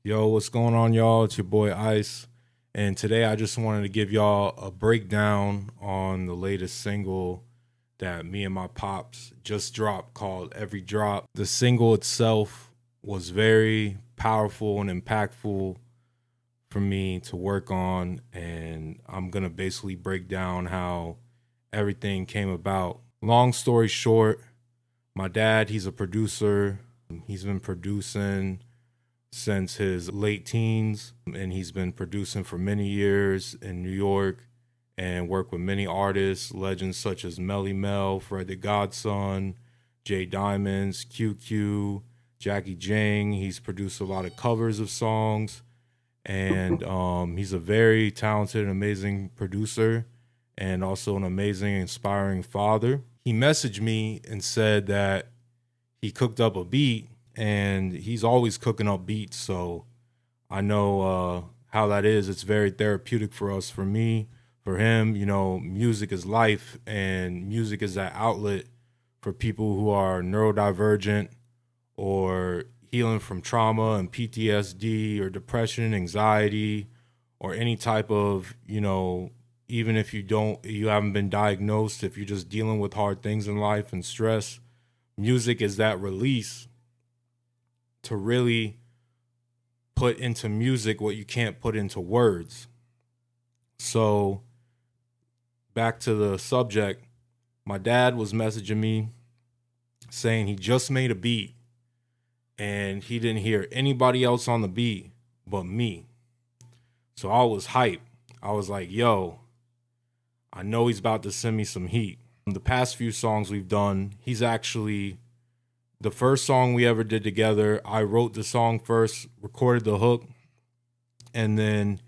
Yo, what's going on, y'all? It's your boy Ice. And today I just wanted to give y'all a breakdown on the latest single that me and my pops just dropped called Every Drop. The single itself was very powerful and impactful for me to work on. And I'm going to basically break down how everything came about. Long story short, my dad, he's a producer. He's been producing since his late teens, and he's been producing for many years in New York and worked with many artists, legends such as Melly Mel, Fred the Godson, Jay Diamonds, QQ, Jackie Jang. He's produced a lot of covers of songs, and he's a very talented and amazing producer and also an amazing, inspiring father. He messaged me and said that he cooked up a beat, and he's always cooking up beats, so I know how that is. It's very therapeutic for us, for me, for him. You know, music is life, and music is that outlet for people who are neurodivergent or healing from trauma and PTSD or depression, anxiety, or any type of, even if you haven't been diagnosed, if you're just dealing with hard things in life and stress, music is that release to really put into music what you can't put into words. So back to the subject, my dad was messaging me saying he just made a beat and he didn't hear anybody else on the beat but me. So I was hyped. I was like, yo, I know he's about to send me some heat. The past few songs we've done, he's actually, the first song we ever did together, I wrote the song first, recorded the hook, and then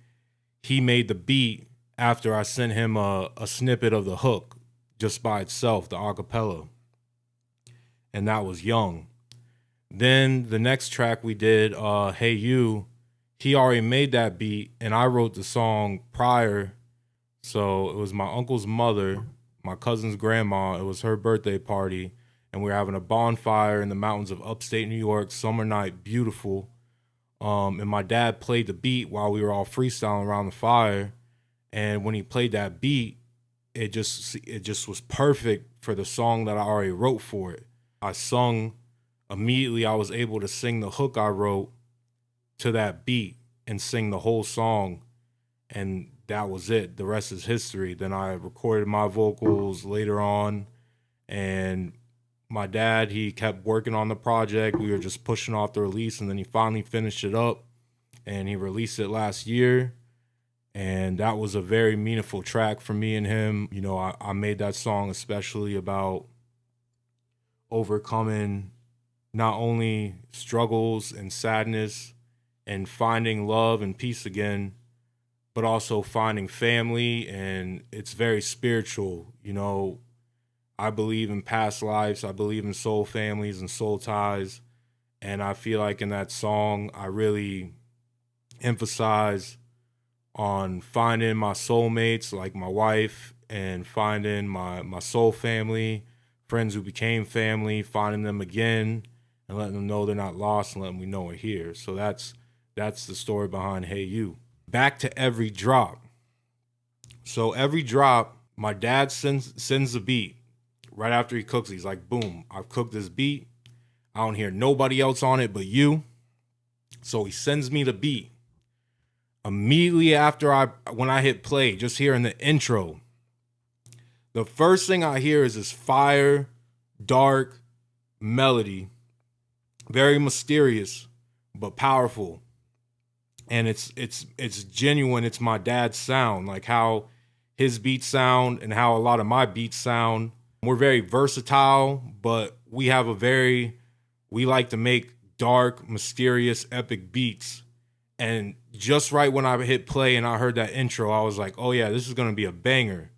he made the beat after I sent him a snippet of the hook just by itself, the acapella. And that was Young. Then the next track we did, Hey You, he already made that beat and I wrote the song prior. So it was my uncle's mother, my cousin's grandma. It was her birthday party, and we were having a bonfire in the mountains of upstate New York, summer night, beautiful. And my dad played the beat while we were all freestyling around the fire. And when he played that beat, it just was perfect for the song that I already wrote for it. I sung immediately. I was able to sing the hook I wrote to that beat and sing the whole song, and that was it. The rest is history. Then I recorded my vocals later on, and my dad, he kept working on the project. We were just pushing off the release, and then he finally finished it up, and he released it last year. And that was a very meaningful track for me and him. You know, I made that song especially about overcoming not only struggles and sadness and finding love and peace again, but also finding family. And it's very spiritual. You know, I believe in past lives. I believe in soul families and soul ties. And I feel like in that song, I really emphasize on finding my soulmates, like my wife, and finding my soul family, friends who became family, finding them again and letting them know they're not lost and letting me know we're here. So that's the story behind Hey You. Back to Every Drop. So Every Drop, my dad sends the beat right after he cooks. He's like, boom, I've cooked this beat. I don't hear nobody else on it but you. So he sends me the beat. Immediately after when I hit play, just hearing the intro, the first thing I hear is this fire, dark melody, very mysterious, but powerful. And it's genuine. It's my dad's sound, like how his beats sound and how a lot of my beats sound. We're very versatile, but we like to make dark, mysterious, epic beats. And just right when I hit play and I heard that intro, I was like, oh yeah, this is going to be a banger.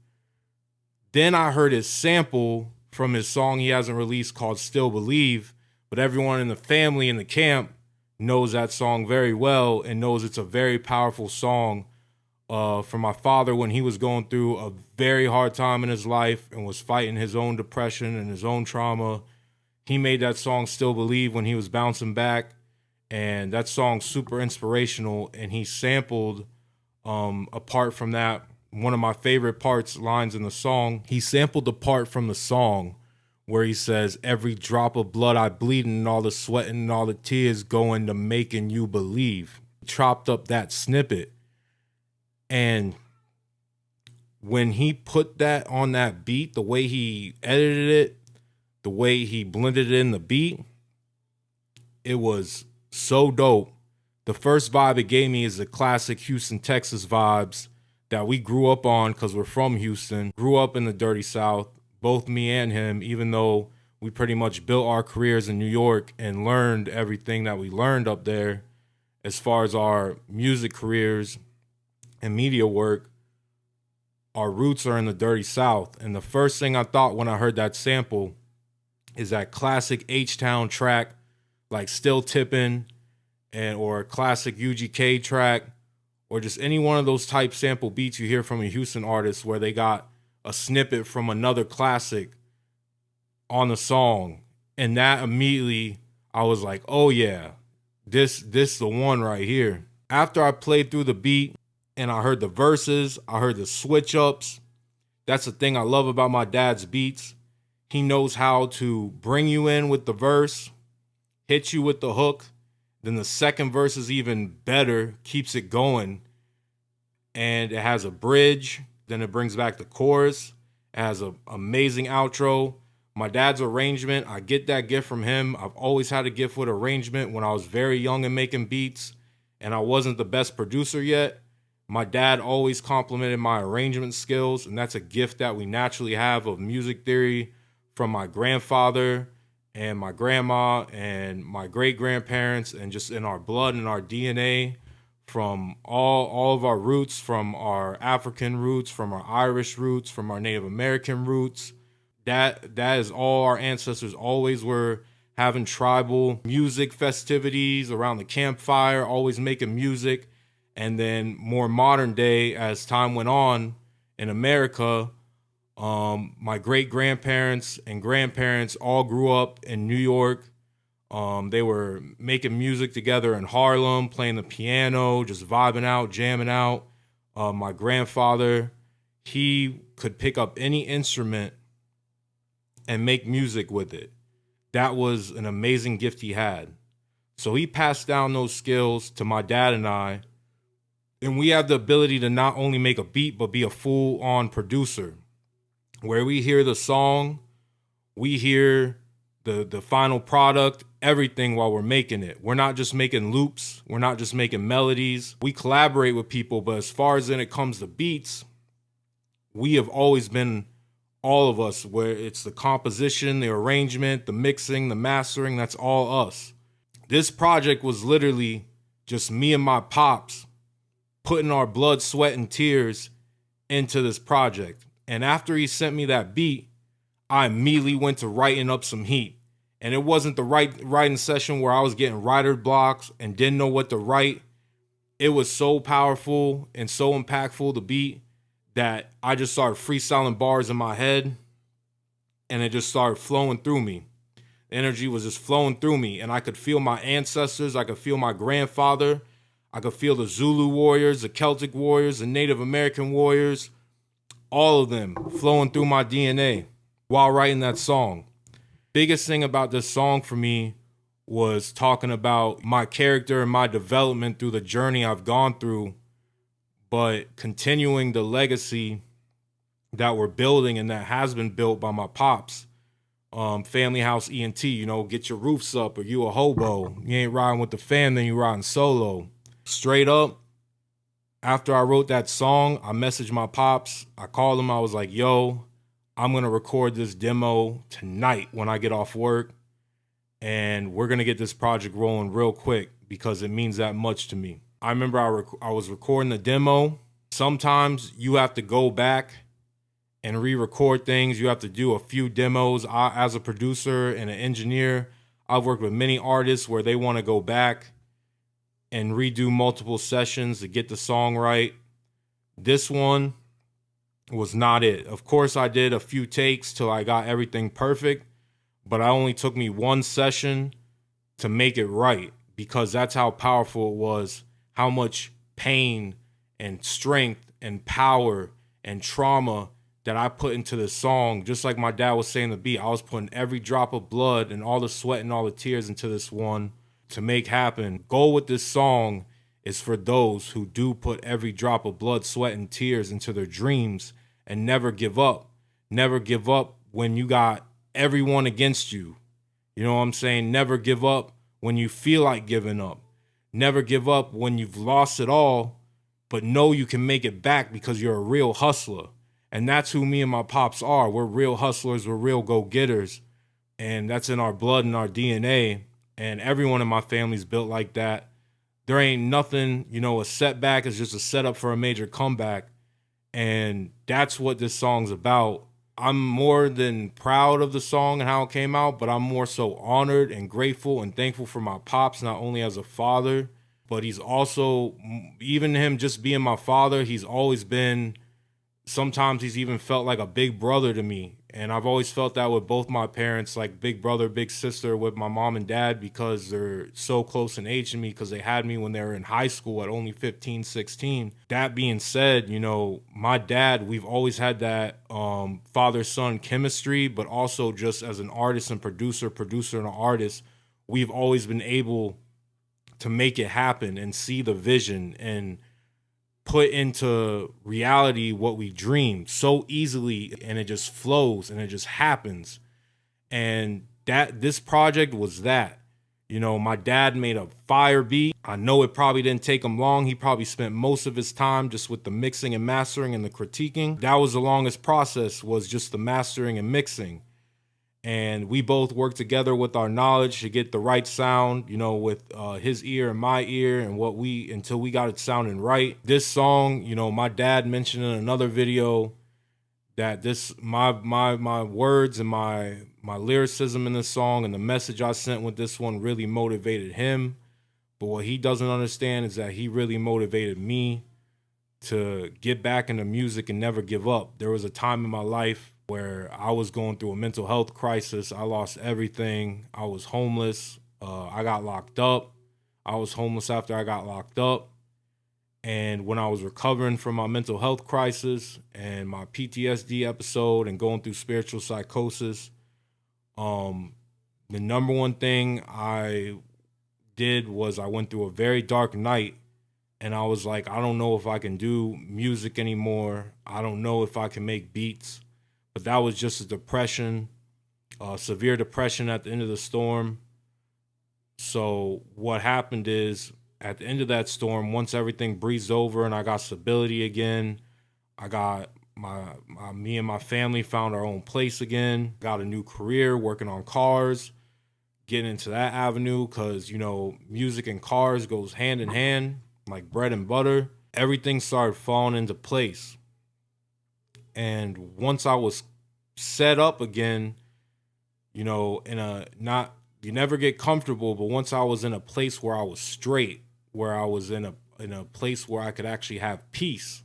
Then I heard his sample from his song he hasn't released called Still Believe, but everyone in the family in the camp knows that song very well and knows it's a very powerful song for my father when he was going through a very hard time in his life and was fighting his own depression and his own trauma. He made that song Still Believe when he was bouncing back. and that song's super inspirational. And he sampled, apart from that, one of my favorite lines in the song. He sampled the part from the song where he says, "Every drop of blood I bleed and all the sweat and all the tears go into making you believe." He chopped up that snippet, and when he put that on that beat, the way he edited it, the way he blended it in the beat, it was so dope. The first vibe it gave me is the classic Houston, Texas vibes that we grew up on because we're from Houston, grew up in the dirty South, both me and him, even though we pretty much built our careers in New York and learned everything that we learned up there as far as our music careers and media work. Our roots are in the dirty South. And the first thing I thought when I heard that sample is that classic H-Town track, like Still Tippin', or a classic UGK track, or just any one of those type sample beats you hear from a Houston artist where they got a snippet from another classic on the song. And that immediately, I was like, oh yeah, this the one right here. After I played through the beat and I heard the verses, I heard the switch ups. That's the thing I love about my dad's beats. He knows how to bring you in with the verse, hit you with the hook. Then the second verse is even better, keeps it going. And it has a bridge. Then it brings back the chorus. It has an amazing outro. My dad's arrangement, I get that gift from him. I've always had a gift with arrangement when I was very young and making beats, and I wasn't the best producer yet. My dad always complimented my arrangement skills, and that's a gift that we naturally have of music theory from my grandfather and my grandma and my great-grandparents, and just in our blood and our DNA, from all of our roots, from our African roots, from our Irish roots, from our Native American roots. That is all our ancestors always were, having tribal music festivities around the campfire, always making music. And then more modern day, as time went on in America, my great-grandparents and grandparents all grew up in New York. They were making music together in Harlem, playing the piano, just vibing out, jamming out. My grandfather, he could pick up any instrument and make music with it. That was an amazing gift he had. So he passed down those skills to my dad and I, and we have the ability to not only make a beat, but be a full-on producer. Where we hear the song, we hear the final product, everything while we're making it. We're not just making loops. We're not just making melodies. We collaborate with people, but as far as when it comes to beats, we have always been, all of us, where it's the composition, the arrangement, the mixing, the mastering, that's all us. This project was literally just me and my pops putting our blood, sweat, and tears into this project. And after he sent me that beat, I immediately went to writing up some heat. And it wasn't the writing session where I was getting writer blocks and didn't know what to write. It was so powerful and so impactful, the beat, that I just started freestyling bars in my head, and it just started flowing through me. The energy was just flowing through me, and I could feel my ancestors. I could feel my grandfather. I could feel the Zulu warriors, the Celtic warriors, the Native American warriors, all of them flowing through my DNA while writing that song. Biggest thing about this song for me was talking about my character and my development through the journey I've gone through, but continuing the legacy that we're building and that has been built by my pops. Family House ENT, get your roofs up, or you a hobo. You ain't riding with the fam, then you riding solo. Straight up, after I wrote that song, I messaged my pops. I called him. I was like, yo, I'm going to record this demo tonight when I get off work, and we're going to get this project rolling real quick because it means that much to me. I remember I was recording the demo. Sometimes you have to go back and re-record things. You have to do a few demos. As a producer and an engineer, I've worked with many artists where they want to go back and redo multiple sessions to get the song right. This one was not it. Of course, I did a few takes till I got everything perfect, but it only took me one session to make it right, because that's how powerful it was, how much pain and strength and power and trauma that I put into the song. Just like my dad was saying the beat, I was putting every drop of blood and all the sweat and all the tears into this one to make happen. Goal with this song is for those who do put every drop of blood, sweat, and tears into their dreams and never give up. Never give up when you got everyone against you. You know what I'm saying? Never give up when you feel like giving up. Never give up when you've lost it all, but know you can make it back because you're a real hustler. And that's who me and my pops are. We're real hustlers. We're real go-getters. And that's in our blood and our DNA. And everyone in my family's built like that. There ain't nothing, a setback is just a setup for a major comeback. And that's what this song's about. I'm more than proud of the song and how it came out, but I'm more so honored and grateful and thankful for my pops, not only as a father, but he's also, even him just being my father, he's always been, sometimes he's even felt like a big brother to me. And I've always felt that with both my parents, like big brother, big sister with my mom and dad, because they're so close in age to me, because they had me when they were in high school at only 15, 16. That being said, my dad, we've always had that father-son chemistry, but also just as an artist and producer and an artist, we've always been able to make it happen and see the vision and put into reality what we dreamed so easily, and it just flows and it just happens. And this project was that. My dad made a fire beat. I know it probably didn't take him long. He probably spent most of his time just with the mixing and mastering and the critiquing. That was the longest process, was just the mastering and mixing. And we both worked together with our knowledge to get the right sound, with his ear and my ear, and until we got it sounding right. This song, my dad mentioned in another video that my words and my lyricism in this song and the message I sent with this one really motivated him. But what he doesn't understand is that he really motivated me to get back into music and never give up. There was a time in my life where I was going through a mental health crisis. I lost everything. I was homeless. I got locked up. I was homeless after I got locked up. And when I was recovering from my mental health crisis and my PTSD episode and going through spiritual psychosis, the number one thing I did was I went through a very dark night, and I was like, I don't know if I can do music anymore. I don't know if I can make beats. But that was just a depression, severe depression at the end of the storm. So what happened is, at the end of that storm, once everything breezed over and I got stability again, I got me and my family found our own place again, got a new career working on cars, getting into that avenue, because, music and cars goes hand in hand, like bread and butter. Everything started falling into place. And once I was set up again, you never get comfortable, but once I was in a place where I was straight, where I was in a place where I could actually have peace,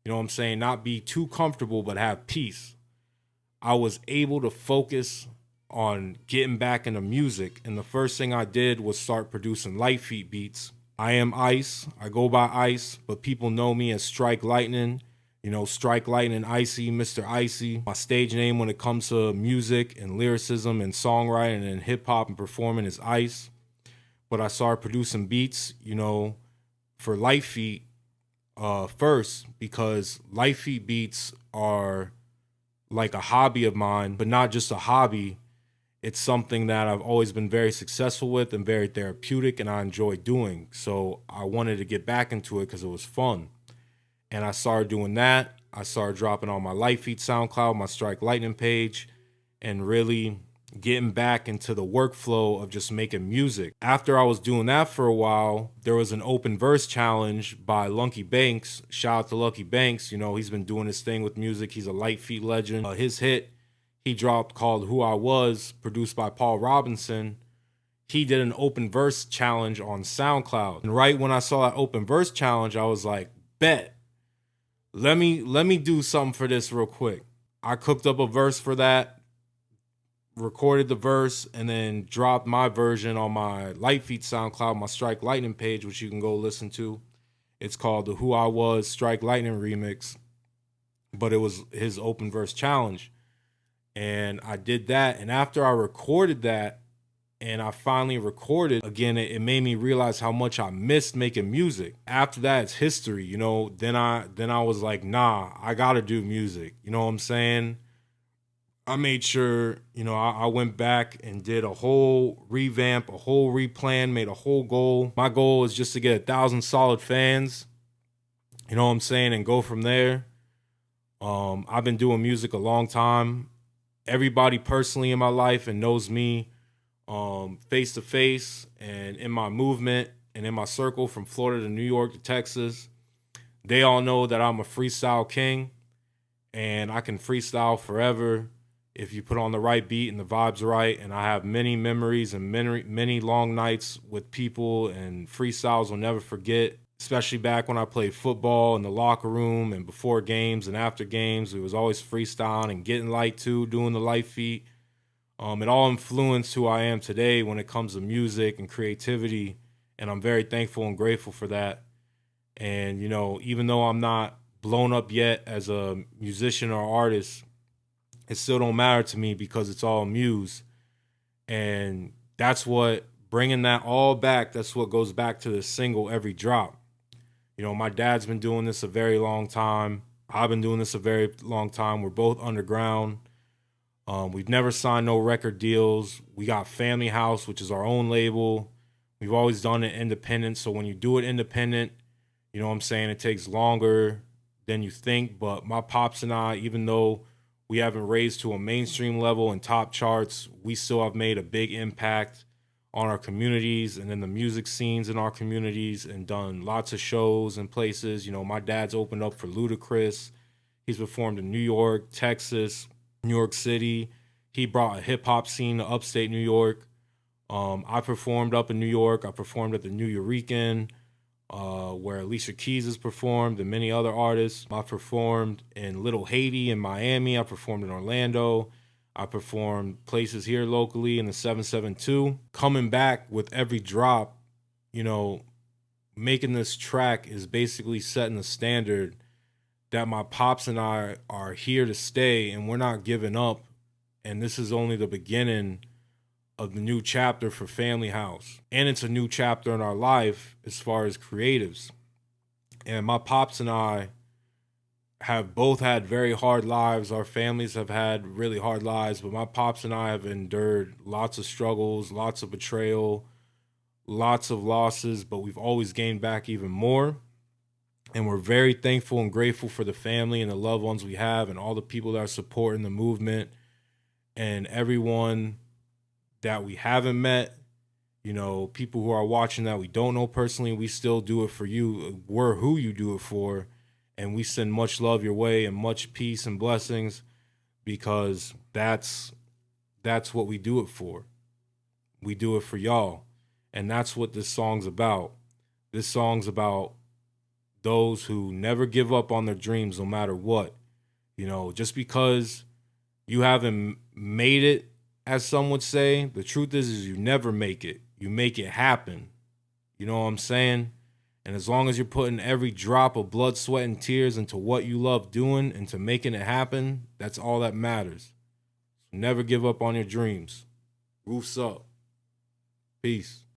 you know what I'm saying? Not be too comfortable, but have peace. I was able to focus on getting back into music. And the first thing I did was start producing light feet beats. I am Ice. I go by Ice, but people know me as Strike Litening. Strike Litening Icy, Mr. Icy. My stage name when it comes to music and lyricism and songwriting and hip hop and performing is Ice. But I started producing beats, for Light Feet first, because Light Feet beats are like a hobby of mine, but not just a hobby. It's something that I've always been very successful with and very therapeutic, and I enjoy doing. So I wanted to get back into it because it was fun. And I started doing that. I started dropping on my Light Feet SoundCloud, my Strike Litening page, and really getting back into the workflow of just making music. After I was doing that for a while, there was an open verse challenge by Lucky Banks. Shout out to Lucky Banks. He's been doing his thing with music. He's a Light Feet legend. His hit he dropped called Who I Was, produced by Paul Robinson. He did an open verse challenge on SoundCloud. And right when I saw that open verse challenge, I was like, bet. Let me do something for this real quick. I cooked up a verse for that, recorded the verse and then dropped my version on my Light Feet SoundCloud, my Strike Lightning page, which you can go listen to. It's called the Who I Was Strike Lightning remix, but it was his open verse challenge. And I did that. And after I recorded that and I finally recorded again, it made me realize how much I missed making music. After that, it's history, you know. Then I was like, nah, I gotta do music. You know what I'm saying? I made sure, you know, I went back and did a whole revamp, a whole replan, made a whole goal. My goal is just to get 1,000 solid fans, you know what I'm saying, and go from there. I've been doing music a long time. Everybody personally in my life and knows me face to face and in my movement and in my circle from Florida to New York to Texas. They all know that I'm a freestyle king and I can freestyle forever if you put on the right beat and the vibes right. And I have many memories and many long nights with people, and freestyles I'll never forget, especially back when I played football in the locker room and before games and after games. It was always freestyling and getting light too, doing the light feet. It all influenced who I am today when it comes to music and creativity, and I'm very thankful and grateful for that. And, you know, even though I'm not blown up yet as a musician or artist, it still don't matter to me because it's all muse. And that's what, bringing that all back, that's what goes back to the single every drop. You know, my dad's been doing this a very long time. I've been doing this a very long time. We're both underground. We've never signed no record deals. We got Family House, which is our own label. We've always done it independent. So when you do it independent, you know what I'm saying, it takes longer than you think. But my pops and I, even though we haven't raised to a mainstream level and top charts, we still have made a big impact on our communities and in the music scenes in our communities, and done lots of shows and places. You know, my dad's opened up for Ludacris. He's performed in New York, Texas, New York City. He brought a hip hop scene to upstate New York. I performed up in New York. I performed at the New Eurekan, where Alicia Keys has performed and many other artists. I performed in Little Haiti in Miami. I performed in Orlando. I performed places here locally in the 772. Coming back with every drop, you know, making this track is basically setting the standard that my pops and I are here to stay, and we're not giving up. And this is only the beginning of the new chapter for Family House. And it's a new chapter in our life as far as creatives. And my pops and I have both had very hard lives. Our families have had really hard lives, but my pops and I have endured lots of struggles, lots of betrayal, lots of losses, but we've always gained back even more. And we're very thankful and grateful for the family and the loved ones we have and all the people that are supporting the movement, and everyone that we haven't met, you know, people who are watching that we don't know personally. We still do it for you. We're who you do it for. And we send much love your way and much peace and blessings, because that's what we do it for. We do it for y'all. And that's what this song's about. This song's about those who never give up on their dreams no matter what. You know, just because you haven't made it, as some would say, the truth is you never make it. You make it happen. You know what I'm saying? And as long as you're putting every drop of blood, sweat, and tears into what you love doing, into making it happen, that's all that matters. So never give up on your dreams. Roofs up. Peace.